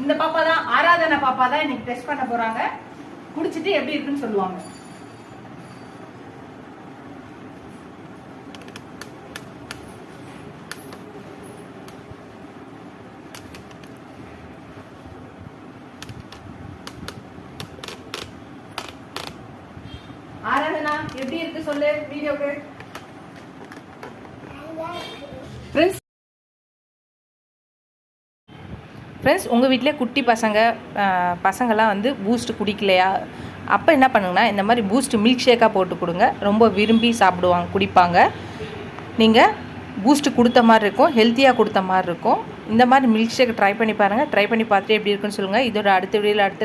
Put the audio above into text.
இந்த பாப்பா தான், ஆராதனா பாப்பா தான் இன்னைக்கு டெஸ்ட் பண்ண போறாங்க. குடிச்சிட்டு எப்படி இருக்குன்னு சொல்லுவாங்க. ஆராதனா எப்படி இருக்கு சொல்லு வீடியோக்கு. ஃப்ரெண்ட்ஸ், உங்கள் வீட்டிலே குட்டி பசங்கள்லாம் வந்து பூஸ்ட் குடிக்கலையா, அப்போ என்ன பண்ணுங்கன்னா இந்த மாதிரி பூஸ்ட் மில்க் ஷேக்காக போட்டு கொடுங்க. ரொம்ப விரும்பி குடிப்பாங்க. நீங்கள் பூஸ்ட்டு கொடுத்த மாதிரி இருக்கும், ஹெல்த்தியாக கொடுத்த மாதிரி இருக்கும். இந்த மாதிரி மில்க் ஷேக் ட்ரை பண்ணி பாருங்கள். ட்ரை பண்ணி பார்த்துட்டு எப்படி இருக்குன்னு சொல்லுங்கள். இதோட அடுத்த வீடியோவில்